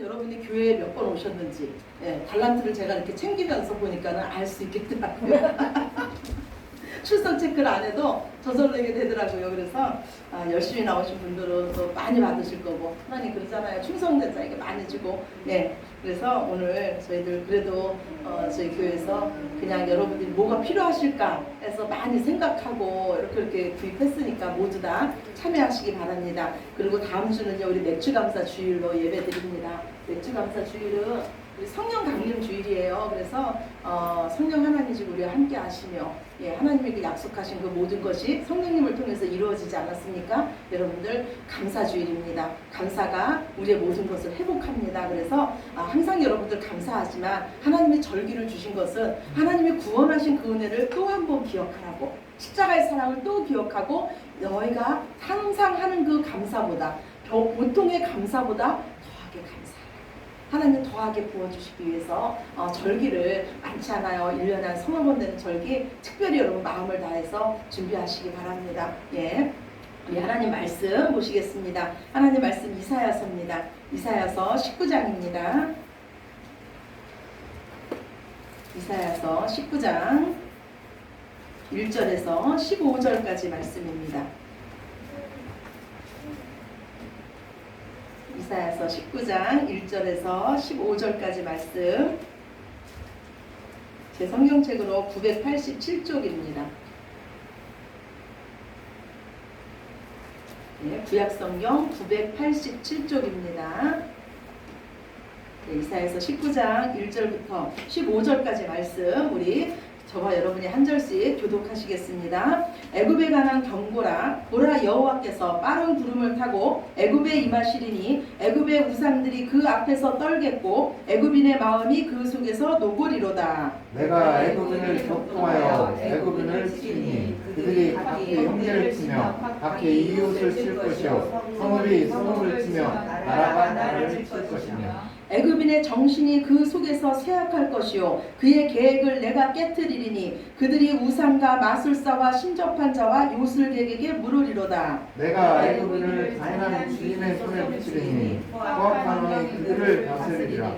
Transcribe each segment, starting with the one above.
여러분이 교회에 몇 번 오셨는지, 예, 달란트를 제가 이렇게 챙기면서 보니까는 알 수 있겠더라고요. 출석 체크를 안 해도 저절로 이게 되더라고요. 그래서 열심히 나오신 분들은 또 많이 받으실 거고, 하나님 그러잖아요. 충성된 자에게 많이 주고. 예. 그래서 오늘 저희들 그래도 저희 교회에서 그냥 여러분들이 뭐가 필요하실까 해서 많이 생각하고 이렇게 구입했으니까 모두 다 참여하시기 바랍니다. 그리고 다음 주는요, 우리 맥주감사 주일로 예배 드립니다. 맥주감사 주일은 우리 성령 강림 주일이에요. 그래서 성령 하나님이 우리와 함께 하시며, 예, 하나님이 그 약속하신 그 모든 것이 성령님을 통해서 이루어지지 않았습니까? 여러분들 감사 주일입니다. 감사가 우리의 모든 것을 회복합니다. 그래서 항상 여러분들 감사하지만 하나님이 절기를 주신 것은 하나님이 구원하신 그 은혜를 또 한 번 기억하라고, 십자가의 사랑을 또 기억하고, 너희가 항상 하는 그 감사보다, 보통의 감사보다 더하게 감사, 하나님 더하게 부어주시기 위해서 절기를 많지 않아요. 1년에 한 서너 번 되는 절기 특별히 여러분 마음을 다해서 준비하시기 바랍니다. 예. 우리 하나님 말씀 보시겠습니다. 하나님 말씀 이사야서입니다. 이사야서 19장입니다. 이사야서 19장 1절에서 15절까지 말씀입니다. 이사야서 19장 1절에서 15절까지 말씀, 제 성경책으로 987쪽입니다. 네, 구약성경 987쪽입니다. 네, 이사야서 19장 1절부터 15절까지 말씀, 우리 저와 여러분이 한 절씩 교독하시겠습니다. 애굽에 관한 경고라. 보라, 여호와께서 빠른 구름을 타고 애굽에 임하시리니 애굽의 우상들이 그 앞에서 떨겠고 애굽인의 마음이 그 속에서 노고리로다. 내가 애굽인을 격통하여 애굽인을 치니 그들이 각기 형제를 치며 각기 이웃을 칠 것이요 성읍이 성읍을 치며 나라가 나라를 칠 것이며 애굽인의 정신이 그 속에서 쇠약할 것이요 그의 계획을 내가 깨트리리니 그들이 우상과 마술사와 신접한 자와 요술객에게 물으리로다. 내가 애굽인을 잔인한 주인의 손에 붙이리니 포악한 왕이 그들을 다스리리라.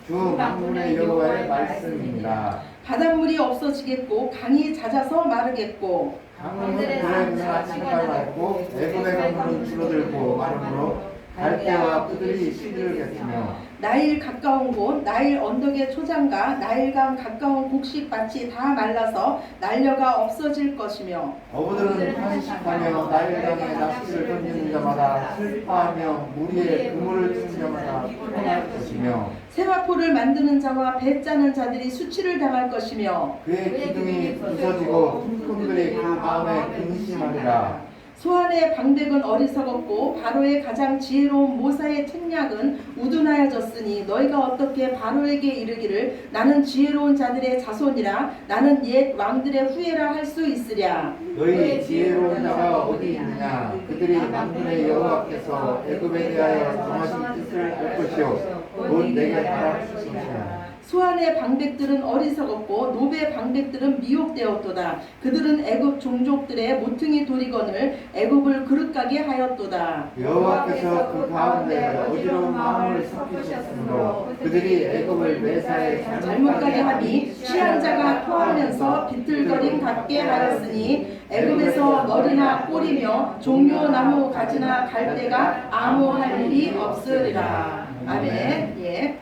주 만군의 여호와의 말씀입니다. 바닷물이 없어지겠고 강이 잦아서 마르겠고 강물은 그의 문화 차가 맑고 애굽의 강물은 줄어들고 마름으로 갈대와 그들이 시들겠으며 나일 가까운 곳 나일 언덕의 초장과 나일강 가까운 곡식밭이 다 말라서 날려가 없어질 것이며 어부들은 탄식하며 나일강에 낚시를 던지는 자마다 슬퍼하며 무리에 그물을 친 자마다 피곤할 것이며 세마포를 만드는 자와 배 짜는 자들이 수치를 당할 것이며 그의 기둥이 부서지고 흠꾼들이 그 마음에 근심하리라. 소안의 방백은 어리석었고 바로의 가장 지혜로운 모사의 책략은 우둔하여졌으니 너희가 어떻게 바로에게 이르기를 나는 지혜로운 자들의 자손이라 나는 옛 왕들의 후예라 할 수 있으랴. 너희 지혜로운 자가 어디 있느냐. 그들이 만군의 여호와께서 애굽에 대하여 정하신 뜻을 알 것이요 곧 내게 바랄 것이니라. 소안의 방백들은 어리석었고 노베의 방백들은 미혹되었도다. 그들은 애굽 종족들의 모퉁이 도리건을 애굽을 그릇가게 하였도다. 여호와께서 그 가운데 어지러운 마음을 섞으셨으므로 그들이 애굽을 매사에 잘못 가게 하니 취한 자가 토하면서 비틀거림 같게 하였으니 애굽에서 머리나 꼬리며 종려나무 가지나 갈대가 아무 할 일이 없으리라. 아멘. 예.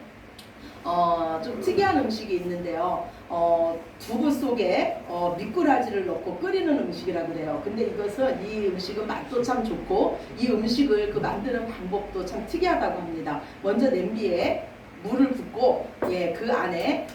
좀 특이한 음식이 있는데요. 두부 속에 미꾸라지를 넣고 끓이는 음식이라 그래요. 근데 이것은 이 음식은 맛도 참 좋고 이 음식을 그 만드는 방법도 참 특이하다고 합니다. 먼저 냄비에 물을 붓고 그 안에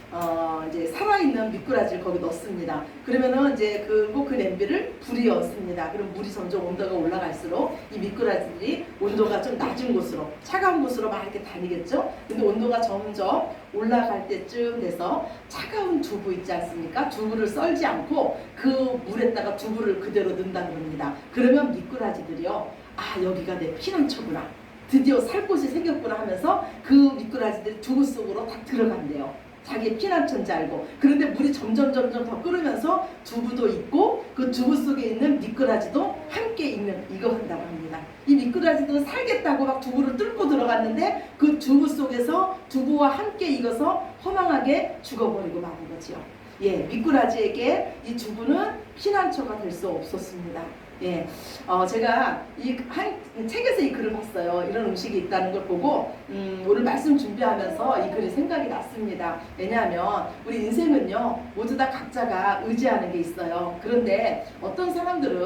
이제 살아있는 미꾸라지를 거기 넣습니다. 그러면은 이제 그 냄비를 불이었습니다. 그럼 물이 점점 온도가 올라갈수록 이 미꾸라지들이 온도가 좀 낮은 곳으로 차가운 곳으로 막 이렇게 다니겠죠. 근데 온도가 점점 올라갈 때쯤 돼서 차가운 두부 있지 않습니까? 두부를 썰지 않고 그 물에다가 두부를 그대로 넣는다는 겁니다. 그러면 미꾸라지들이요, 아 여기가 내 피난처구나, 드디어 살 곳이 생겼구나 하면서 그 미꾸라지들이 두부 속으로 다 들어간대요. 자기 피난처인지 알고. 그런데 물이 점점 더 끓으면서 두부도 있고 그 두부 속에 있는 미꾸라지도 함께 익어간다고 합니다. 이 미꾸라지도 살겠다고 막 두부를 뚫고 들어갔는데 그 두부 속에서 두부와 함께 익어서 허망하게 죽어버리고 마는 거지요. 예, 미꾸라지에게 이 두부는 피난처가 될 수 없었습니다. 예, 제가 책에서 이 글을 봤어요. 이런 음식이 있다는 걸 보고 오늘 말씀 준비하면서 이 글이 생각이 났습니다. 왜냐하면 우리 인생은요 모두 다 각자가 의지하는 게 있어요. 그런데 어떤 사람들은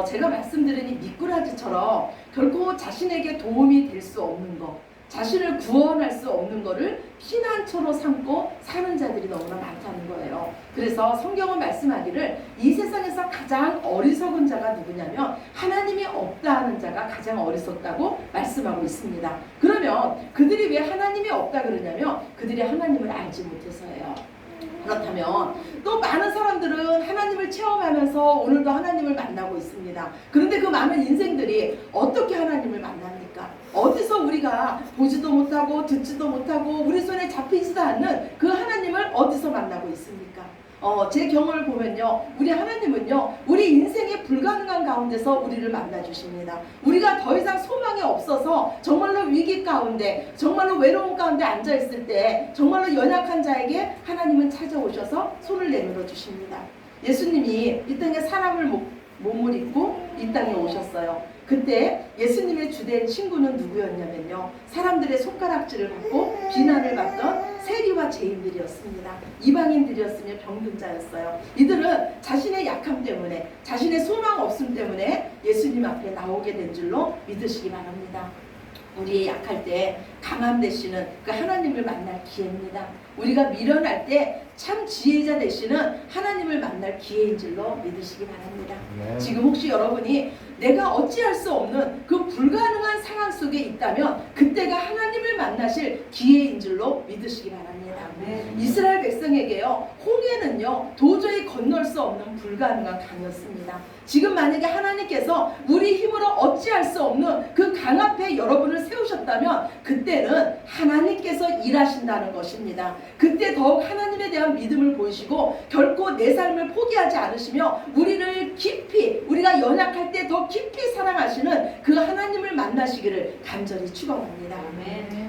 제가 말씀드린 이 미꾸라지처럼 결코 자신에게 도움이 될 수 없는 것, 자신을 구원할 수 없는 것을 피난처로 삼고 사는 자들이 너무나 많다는 거예요. 그래서 성경은 말씀하기를 이 세상에서 가장 어리석은 자가 누구냐면 하나님이 없다 하는 자가 가장 어리석다고 말씀하고 있습니다. 그러면 그들이 왜 하나님이 없다 그러냐면 그들이 하나님을 알지 못해서예요. 그렇다면 또 많은 사람들은 하나님을 체험하면서 오늘도 하나님을 만나고 있습니다. 그런데 그 많은 인생들이 어떻게 하나님을 만납니까? 어디서 우리가 보지도 못하고 듣지도 못하고 우리 손에 잡히지도 않는 그 하나님을 어디서 만나고 있습니까? 제 경험을 보면요, 우리 하나님은요 우리 인생의 불가능한 가운데서 우리를 만나 주십니다. 우리가 더 이상 소망이 없어서 정말로 위기 가운데, 정말로 외로움 가운데 앉아 있을 때 정말로 연약한 자에게 하나님은 찾아오셔서 손을 내밀어 주십니다. 예수님이 이 땅에 사람을 몸을 입고 이 땅에 오셨어요. 그때 예수님의 주된 친구는 누구였냐면요, 사람들의 손가락질을 받고 비난을 받던 세리와 죄인들이었습니다. 이방인들이었으며 병든 자였어요. 이들은 자신의 약함 때문에, 자신의 소망 없음 때문에 예수님 앞에 나오게 된 줄로 믿으시기 바랍니다. 우리 약할 때 강함 되시는 그 하나님을 만날 기회입니다. 우리가 미련할 때 참 지혜자 되시는 하나님을 만날 기회인 줄로 믿으시기 바랍니다. 네. 지금 혹시 여러분이 내가 어찌할 수 없는 그 불가능한 상황 속에 있다면 그때가 하나님을 만나실 기회인 줄로 믿으시기 바랍니다. 이스라엘 백성에게요, 홍해는요 도저히 건널 수 없는 불가능한 강이었습니다. 지금 만약에 하나님께서 우리 힘으로 어찌할 수 없는 그 강 앞에 여러분을 세우셨다면 그때는 하나님께서 일하신다는 것입니다. 그때 더욱 하나님에 대한 믿음을 보이시고 결코 내 삶을 포기하지 않으시며 우리를 깊이, 우리가 연약할 때 더 깊이 사랑하시는 그 하나님을 만나시기를 간절히 축원합니다.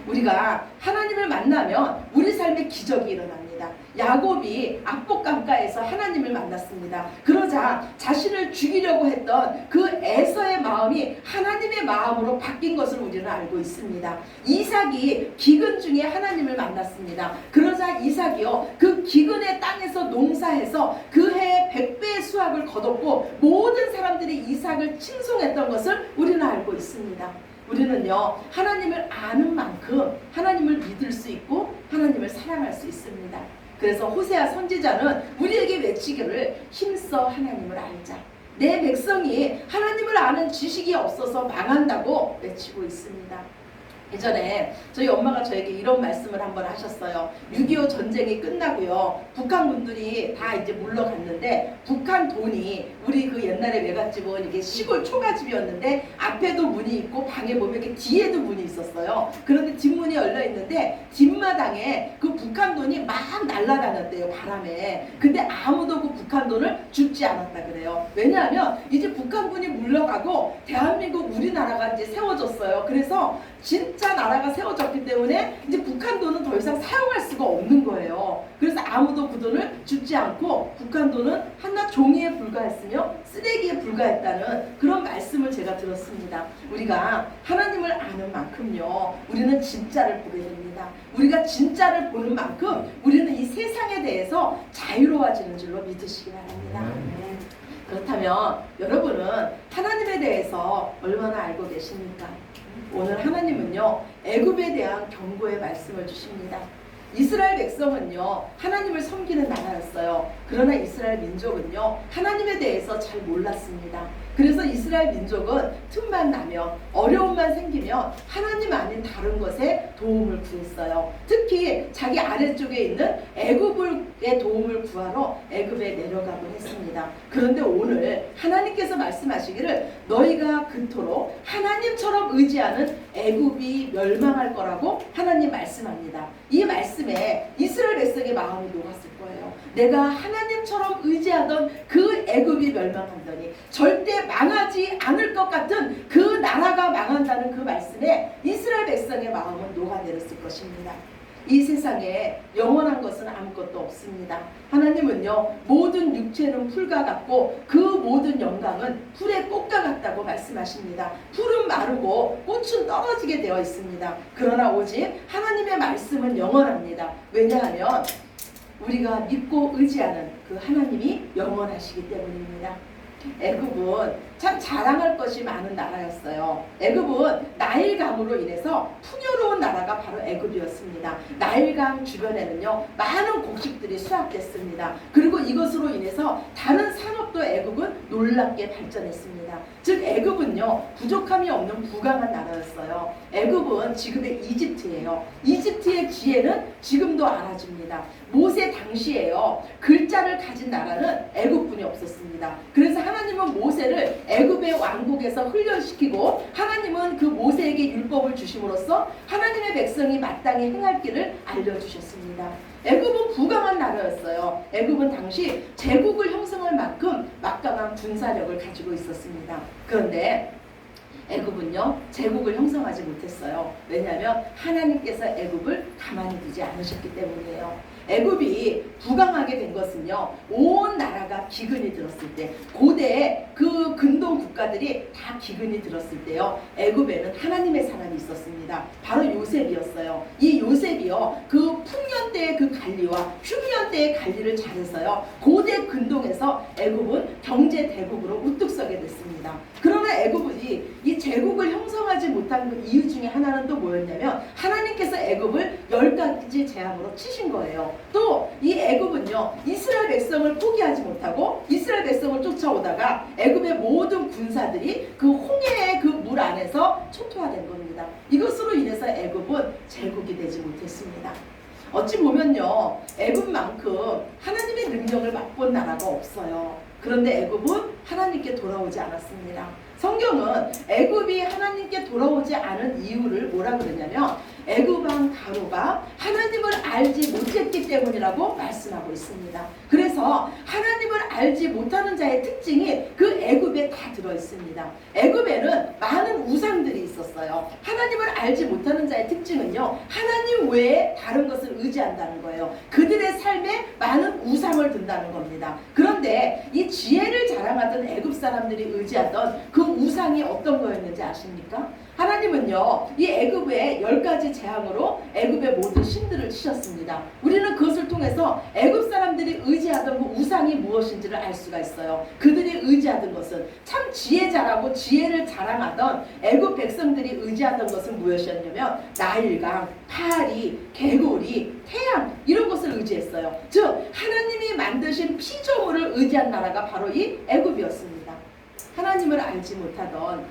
우리가 하나님을 만나면 우리 삶에 기적이 일어납니다. 야곱이 압복강가에서 하나님을 만났습니다. 그러자 자신을 죽이려고 했던 그 에서의 마음이 하나님의 마음으로 바뀐 것을 우리는 알고 있습니다. 이삭이 기근 중에 하나님을 만났습니다. 그러자 이삭이요 그 기근의 땅에서 농사해서 그 해에 100배의 수확을 거뒀고 모든 사람들이 이삭을 칭송했던 것을 우리는 알고 있습니다. 우리는요 하나님을 아는 만큼 하나님을 믿을 수 있고 하나님을 사랑할 수 있습니다. 그래서 호세아 선지자는 우리에게 외치기를 힘써 하나님을 알자. 내 백성이 하나님을 아는 지식이 없어서 망한다고 외치고 있습니다. 예전에 저희 엄마가 저에게 이런 말씀을 한번 하셨어요. 6.25 전쟁이 끝나고요, 북한군들이 다 이제 물러갔는데 북한 돈이, 우리 그 옛날에 외갓집은 이게 시골 초가집이었는데 앞에도 문이 있고 방에 보면 이렇게 뒤에도 문이 있었어요. 그런데 뒷문이 열려 있는데 뒷마당에 그 북한 돈이 막 날아다녔대요, 바람에. 근데 아무도 그 북한 돈을 줍지 않았다 그래요. 왜냐하면 이제 북한군이 물러가고 대한민국 우리나라가 이제 세워졌어요. 그래서 진짜 나라가 세워졌기 때문에 이제 북한 돈은 더 이상 사용할 수가 없는 거예요. 그래서 아무도 그 돈을 줍지 않고 북한 돈은 한낱 종이에 불과했으며 쓰레기에 불과했다는 그런 말씀을 제가 들었습니다. 우리가 하나님을 아는 만큼요 우리는 진짜를 보게 됩니다. 우리가 진짜를 보는 만큼 우리는 이 세상에 대해서 자유로워지는 줄로 믿으시기 바랍니다. 그렇다면 여러분은 하나님에 대해서 얼마나 알고 계십니까? 오늘 하나님은요 애굽에 대한 경고의 말씀을 주십니다. 이스라엘 백성은요 하나님을 섬기는 나라였어요. 그러나 이스라엘 민족은요 하나님에 대해서 잘 몰랐습니다. 그래서 이스라엘 민족은 틈만 나면, 어려움만 생기면 하나님 아닌 다른 것에 도움을 구했어요. 특히 자기 아래쪽에 있는 애굽의 도움을 구하러 애굽에 내려가곤 했습니다. 그런데 오늘 하나님께서 말씀하시기를 너희가 그토록 하나님처럼 의지하는 애굽이 멸망할 거라고 하나님 말씀합니다. 이 말씀에 이스라엘 백성의 마음이 녹았을 거예요. 내가 하나님처럼 의지하던 그 애굽이 멸망한다니, 절대 망하지 않을 것 같은 그 나라가 망한다는 그 말씀에 이스라엘 백성의 마음은 녹아내렸을 것입니다. 이 세상에 영원한 것은 아무것도 없습니다. 하나님은요, 모든 육체는 풀과 같고 그 모든 영광은 풀의 꽃과 같다고 말씀하십니다. 풀은 마르고 꽃은 떨어지게 되어 있습니다. 그러나 오직 하나님의 말씀은 영원합니다. 왜냐하면 우리가 믿고 의지하는 그 하나님이 영원하시기 때문입니다. 애굽은 참 자랑할 것이 많은 나라였어요. 애굽은 나일강으로 인해서 풍요로운 나라가 바로 애굽이었습니다. 나일강 주변에는요, 많은 곡식들이 수확됐습니다. 그리고 이것으로 인해서 다른 산업도 애굽은 놀랍게 발전했습니다. 즉 애굽은요, 부족함이 없는 부강한 나라였어요. 애굽은 지금의 이집트예요. 이집트의 지혜는 지금도 알아줍니다. 모세 당시에요, 글자를 가진 나라는 애굽뿐이 없었습니다. 그래서 하나님은 모세를 애굽의 왕국에서 훈련시키고 하나님은 그 모세에게 율법을 주심으로써 하나님의 백성이 마땅히 행할 길을 알려주셨습니다. 애굽은 부강한 나라였어요. 애굽은 당시 제국을 형성할 만큼 막강한 군사력을 가지고 있었습니다. 그런데 애굽은요, 제국을 형성하지 못했어요. 왜냐하면 하나님께서 애굽을 가만히 두지 않으셨기 때문이에요. 애굽이 부강하게 된 것은요, 온 나라가 기근이 들었을 때, 고대 그 근동 국가들이 다 기근이 들었을 때요, 애굽에는 하나님의 사람이 있었습니다. 바로 요셉이었어요. 이 요셉이요, 그 풍년 때의 그 관리와 흉년 때의 관리를 잘해서요, 고대 근동에서 애굽은 경제 대국으로 우뚝 서게 됐습니다. 그러나 애굽이 이 제국을 형성하지 못한 그 이유 중에 하나는 또 뭐였냐면, 하나님께서 애굽을 10가지 재앙으로 치신 거예요. 또 이 애굽은요, 이스라엘 백성을 포기하지 못하고 이스라엘 백성을 쫓아오다가 애굽의 모든 군사들이 그 홍해의 그 물 안에서 초토화된 겁니다. 이것으로 인해서 애굽은 제국이 되지 못했습니다. 어찌 보면요, 애굽만큼 하나님의 능력을 맛본 나라가 없어요. 그런데 애굽은 하나님께 돌아오지 않았습니다. 성경은 애굽이 하나님께 돌아오지 않은 이유를 뭐라 그러냐면, 애굽 왕 가로가 하나님을 알지 못했기 때문이라고 말씀하고 있습니다. 그래서 하나님을 알지 못하는 자의 특징이 그 애굽에 다 들어있습니다. 애굽에는 많은 우상들이 있었어요. 하나님을 알지 못하는 자의 특징은요, 하나님 외에 다른 것을 의지한다는 거예요. 그들의 삶에 많은 우상을 둔다는 겁니다. 그런데 이 지혜를 자랑하던 애굽 사람들이 의지하던 그 우상이 어떤 거였는지 아십니까? 하나님은요, 이 애굽의 10가지 재앙으로 애굽의 모든 신들을 치셨습니다. 우리는 그것을 통해서 애굽 사람들이 의지하던 그 우상이 무엇인지를 알 수가 있어요. 그들이 의지하던 것은, 참 지혜자라고 지혜를 자랑하던 애굽 백성들이 의지하던 것은 무엇이었냐면, 나일강, 파리, 개구리, 태양, 이런 것을 의지했어요. 즉 하나님이 만드신 피조물을 의지한 나라가 바로 이 애굽이었습니다. 하나님을 알지 못하던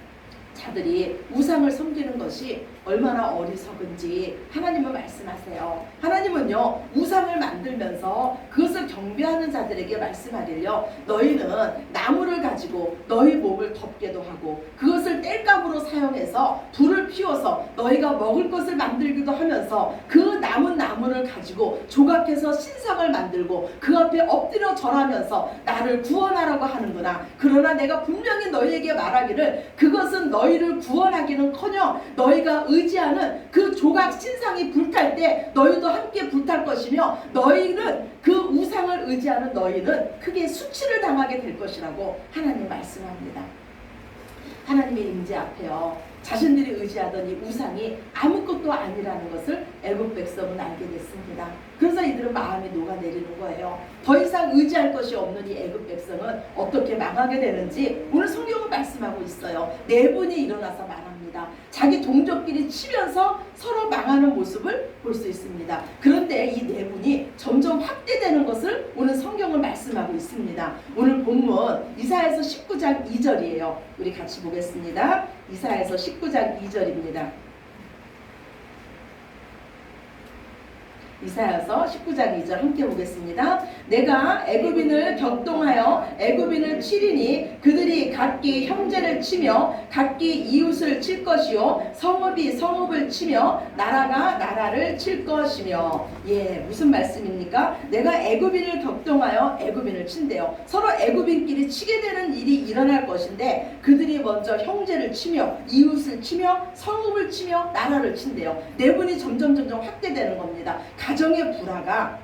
자들이 우상을 섬기는 것이 얼마나 어리석은지 하나님은 말씀하세요. 하나님은요, 우상을 만들면서 그것을 경배하는 자들에게 말씀하리려, 너희는 나무를 가지고 너희 몸을 덮게도 하고 그것을 땔감으로 사용해서 불을 피워서 너희가 먹을 것을 만들기도 하면서 그 남은 나무를 가지고 조각해서 신상을 만들고 그 앞에 엎드려 절하면서 나를 구원하라고 하는구나. 그러나 내가 분명히 너희에게 말하기를, 그것은 너희를 구원하기는커녕 너희가 의지하는 그 조각 신상이 불탈 때 너희도 함께 불탈 것이며, 너희는 그 우상을 의지하는 너희는 크게 수치를 당하게 될 것이라고 하나님 말씀합니다. 하나님의 임재 앞에요, 자신들이 의지하던 이 우상이 아무것도 아니라는 것을 애굽 백성은 알게 됐습니다. 그래서 이들은 마음이 녹아내리는 거예요. 더 이상 의지할 것이 없는 이 애굽 백성은 어떻게 망하게 되는지 오늘 성경은 말씀하고 있어요. 네 분이 일어나서 말합니다. 자기 동족끼리 치면서 서로 망하는 모습을 볼 수 있습니다. 그런데 이 네 분이 점점 확대되는 것을 오늘 성경은 말씀하고 있습니다. 오늘 본문 이사야서 19장 2절이에요. 우리 같이 보겠습니다. 이사야서 19장 2절입니다. 이사야서 19장 2절 함께 보겠습니다. 내가 애굽인을 격동하여 애굽인을 치리니 그들이 각기 형제를 치며 각기 이웃을 칠 것이요 성읍이 성읍을 치며 나라가 나라를 칠 것이며. 예, 무슨 말씀입니까? 내가 애굽인을 격동하여 애굽인을 친대요. 서로 애굽인끼리 치게 되는 일이 일어날 것인데 그들이 먼저 형제를 치며 이웃을 치며 성읍을 치며 나라를 친대요. 내분이 점점 확대되는 겁니다. 가정의 불화가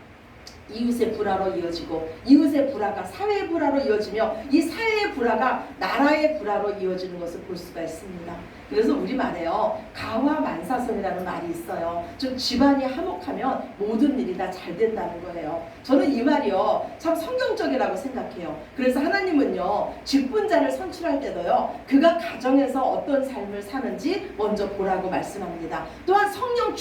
이웃의 불화로 이어지고 이웃의 불화가 사회의 불화로 이어지며 이 사회의 불화가 나라의 불화로 이어지는 것을 볼 수가 있습니다. 그래서 우리말에요, 가화만사성이라는 말이 있어요. 좀 집안이 화목하면 모든 일이 다 잘 된다는 거예요. 저는 이 말이요 참 성경적이라고 생각해요. 그래서 하나님은요 직분자를 선출할 때도요 그가 가정에서 어떤 삶을 사는지 먼저 보라고 말씀합니다. 또한 성령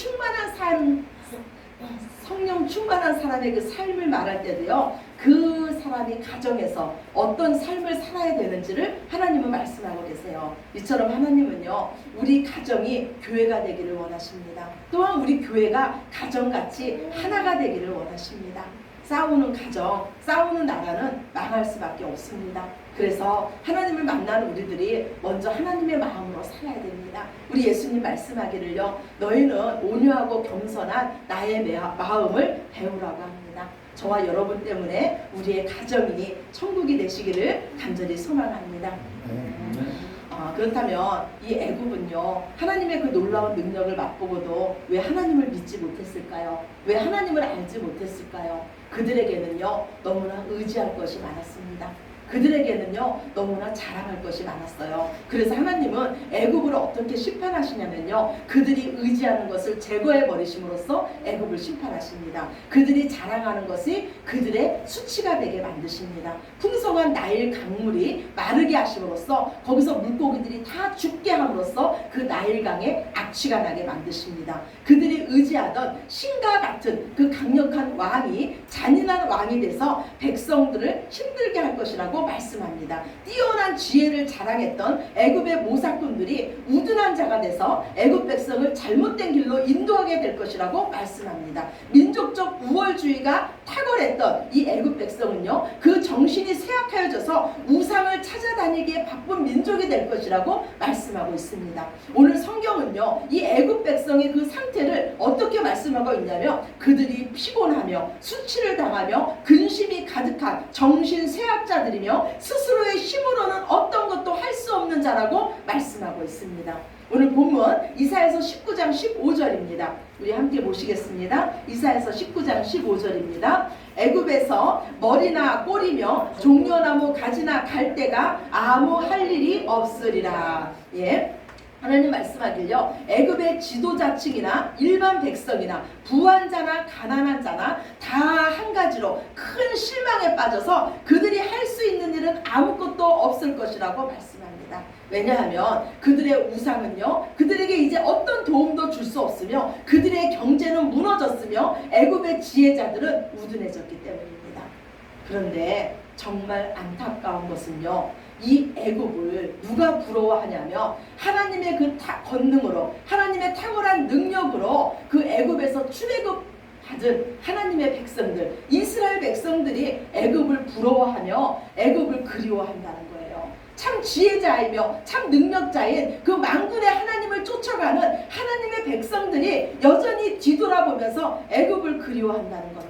충만한 사람의 그 삶을 말할 때도요 그 사람이 가정에서 어떤 삶을 살아야 되는지를 하나님은 말씀하고 계세요. 이처럼 하나님은요 우리 가정이 교회가 되기를 원하십니다. 또한 우리 교회가 가정같이 하나가 되기를 원하십니다. 싸우는 가정, 싸우는 나라는 망할 수밖에 없습니다. 그래서 하나님을 만나는 우리들이 먼저 하나님의 마음으로 살아야 됩니다. 우리 예수님 말씀하기를요 너희는 온유하고 겸손한 나의 마음을 배우라고 합니다. 저와 여러분 때문에 우리의 가정이 천국이 되시기를 간절히 소망합니다. 그렇다면 이 애굽은요 하나님의 그 놀라운 능력을 맛보고도 왜 하나님을 믿지 못했을까요? 왜 하나님을 알지 못했을까요? 그들에게는요 너무나 의지할 것이 많았습니다. 그들에게는요 너무나 자랑할 것이 많았어요. 그래서 하나님은 애굽을 어떻게 심판하시냐면요 그들이 의지하는 것을 제거해 버리심으로써 애굽을 심판하십니다. 그들이 자랑하는 것이 그들의 수치가 되게 만드십니다. 풍성한 나일 강물이 마르게 하심으로써 거기서 물고기들이 다 죽게 함으로써 그 나일강에 악취가 나게 만드십니다. 그들이 의지하던 신과 같은 그 강력한 왕이 잔인한 왕이 돼서 백성들을 힘들게 할 것이라고 말씀합니다. 뛰어난 지혜를 자랑했던 애굽의 모사꾼들이 우둔한 자가 돼서 애굽 백성을 잘못된 길로 인도하게 될 것이라고 말씀합니다. 민족적 우월주의가 탁월했던 이 애굽 백성은요 그 정신이 쇠약하여져서 우상을 찾아다니기에 바쁜 민족이 될 것이라고 말씀하고 있습니다. 오늘 성경은요 이 애굽 백성의 그 상태를 어떻게 말씀하고 있냐면 그들이 피곤하며 수치를 당하며 근심이 가득한 정신 쇠약자들이며 스스로의 힘으로는 어떤 것도 할 수 없는 자라고 말씀하고 있습니다. 오늘 본문 이사야서 19장 15절입니다. 우리 함께 보시겠습니다. 이사야서 19장 15절입니다. 애굽에서 머리나 꼬리며 종려나무 가지나 갈대가 아무 할 일이 없으리라. 예. 하나님 말씀하길요 애굽의 지도자층이나 일반 백성이나 부한 자나 가난한 자나 다 한 가지로 큰 실망에 빠져서 그들이 할 수 있는 일은 아무것도 없을 것이라고 말씀합니다. 왜냐하면 그들의 우상은요 그들에게 이제 어떤 도움도 줄 수 없으며 그들의 경제는 무너졌으며 애굽의 지혜자들은 우둔해졌기 때문입니다. 그런데 정말 안타까운 것은요 이 애굽을 누가 부러워하냐면 하나님의 그 권능으로 하나님의 탁월한 능력으로 그 애굽에서 출애굽 받은 하나님의 백성들 이스라엘 백성들이 애굽을 부러워하며 애굽을 그리워한다는 거예요. 참 지혜자이며 참 능력자인 그 만군의 하나님을 쫓아가는 하나님의 백성들이 여전히 뒤돌아보면서 애굽을 그리워한다는 겁니다.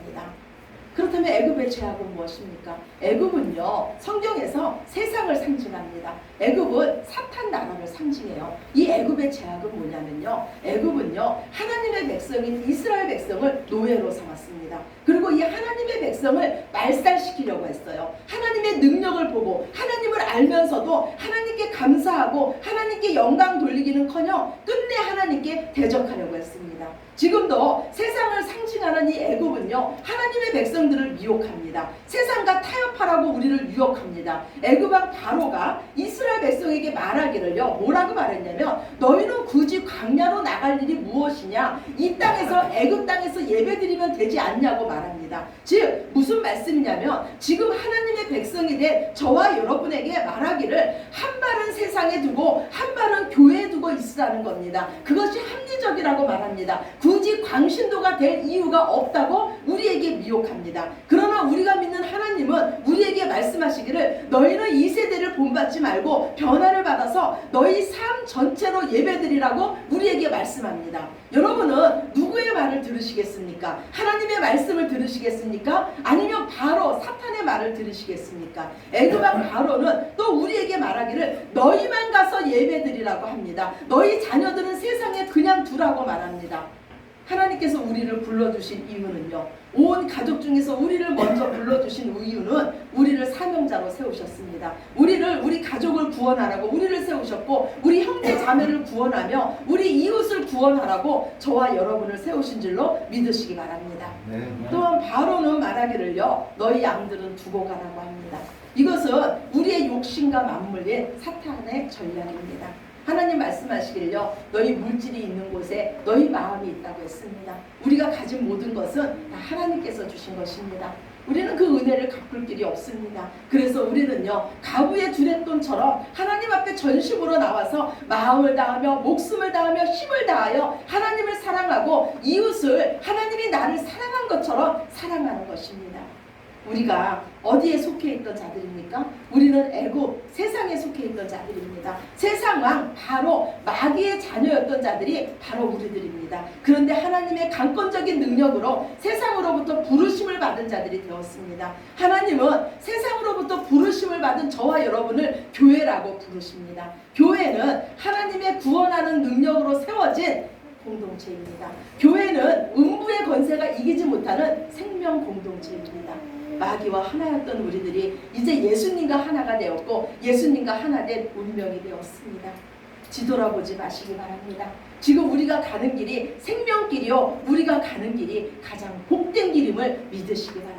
그렇다면 애굽의 죄악은 무엇입니까? 애굽은요 성경에서 세상을 상징합니다. 애굽은 사탄 나라를 상징해요. 이 애굽의 죄악은 뭐냐면요 애굽은요 하나님의 백성인 이스라엘 백성을 노예로 삼았습니다. 그리고 이 하나님의 백성을 말살시키려고 했어요. 하나님의 능력을 보고 하나님을 알면서도 하나님께 감사하고 하나님께 영광 돌리기는커녕 끝내 하나님께 대적하려고 했습니다. 지금도 세상을 상징하는 이 애굽은요 하나님의 백성들을 미혹합니다. 세상과 타협하라고 우리를 유혹합니다. 애굽 왕 바로가 이스라엘 백성에게 말하기를요 뭐라고 말했냐면 너희는 굳이 광야로 나갈 일이 무엇이냐 이 땅에서 애굽 땅에서 예배드리면 되지 않냐고 말합니다. 즉 무슨 말씀이냐면 지금 하나님의 백성이 된 저와 여러분에게 말하기를 한 발은 세상에 두고 한 발은 교회에 두고 있으라는 겁니다. 그것이 합리적이라고 말합니다. 굳이 광신도가 될 이유가 수가 없다고 우리에게 미혹합니다. 그러나 우리가 믿는 하나님은 우리에게 말씀하시기를 너희는 이 세대를 본받지 말고 변화를 받아서 너희 삶 전체로 예배드리라고 우리에게 말씀합니다. 여러분은 누구의 말을 들으시겠습니까? 하나님의 말씀을 들으시겠습니까? 아니면 바로 사탄의 말을 들으시겠습니까? 애굽왕 바로는 또 우리에게 말하기를 너희만 가서 예배드리라고 합니다. 너희 자녀들은 세상에 그냥 두라고 말합니다. 하나님께서 우리를 불러주신 이유는요, 온 가족 중에서 우리를 먼저 불러주신 이유는 우리를 사명자로 세우셨습니다. 우리 가족을 구원하라고 우리를 세우셨고, 우리 형제 자매를 구원하며 우리 이웃을 구원하라고 저와 여러분을 세우신 줄로 믿으시기 바랍니다. 네. 또한 바로는 말하기를요, 너희 양들은 두고 가라고 합니다. 이것은 우리의 욕심과 맞물린 사탄의 전략입니다. 하나님 말씀하시기를요, 너희 물질이 있는 곳에 너희 마음이 있다고 했습니다. 우리가 가진 모든 것은 다 하나님께서 주신 것입니다. 우리는 그 은혜를 갚을 길이 없습니다. 그래서 우리는요, 가부의 두렛돈처럼 하나님 앞에 전심으로 나와서 마음을 다하며 목숨을 다하며 힘을 다하여 하나님을 사랑하고 이웃을 하나님이 나를 사랑한 것처럼 사랑하는 것입니다. 우리가 어디에 속해 있던 자들입니까? 우리는 애굽 세상에 속해 있던 자들입니다. 세상 왕 바로 마귀의 자녀였던 자들이 바로 우리들입니다. 그런데 하나님의 강권적인 능력으로 세상으로부터 부르심을 받은 자들이 되었습니다. 하나님은 세상으로부터 부르심을 받은 저와 여러분을 교회라고 부르십니다. 교회는 하나님의 구원하는 능력으로 세워진 공동체입니다. 교회는 음부의 권세가 이기지 못하는 생명 공동체입니다. 마귀와 하나였던 우리들이 이제 예수님과 하나가 되었고 예수님과 하나 된 운명이 되었습니다. 뒤돌아보지 마시기 바랍니다. 지금 우리가 가는 길이 생명길이요, 우리가 가는 길이 가장 복된 길임을 믿으시기 바랍니다.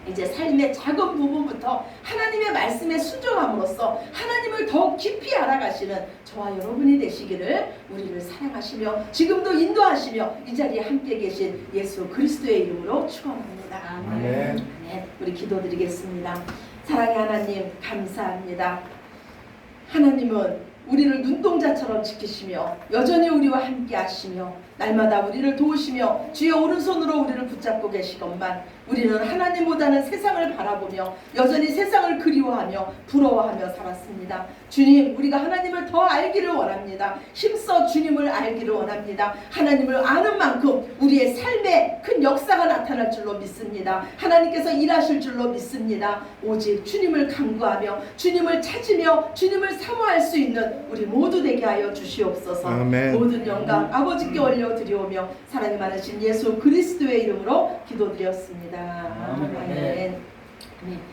이제 삶의 작은 부분부터 하나님의 말씀에 순종함으로써 하나님을 더욱 깊이 알아가시는 저와 여러분이 되시기를 우리를 사랑하시며 지금도 인도하시며 이 자리에 함께 계신 예수 그리스도의 이름으로 축원합니다. 아멘. 네, 우리 기도드리겠습니다. 사랑의 하나님 감사합니다. 하나님은 우리를 눈동자처럼 지키시며 여전히 우리와 함께 하시며 날마다 우리를 도우시며 주의 오른손으로 우리를 붙잡고 계시건만 우리는 하나님보다는 세상을 바라보며 여전히 세상을 그리워하며 부러워하며 살았습니다. 주님, 우리가 하나님을 더 알기를 원합니다. 힘써 주님을 알기를 원합니다. 하나님을 아는 만큼 우리의 삶에 큰 역사가 나타날 줄로 믿습니다. 하나님께서 일하실 줄로 믿습니다. 오직 주님을 간구하며 주님을 찾으며 주님을 사모할 수 있는 우리 모두 되게 하여 주시옵소서. 아멘. 모든 영광 아버지께 올려드리오며 사랑이 많으신 예수 그리스도의 이름으로 기도드렸습니다. 아멘. 아멘.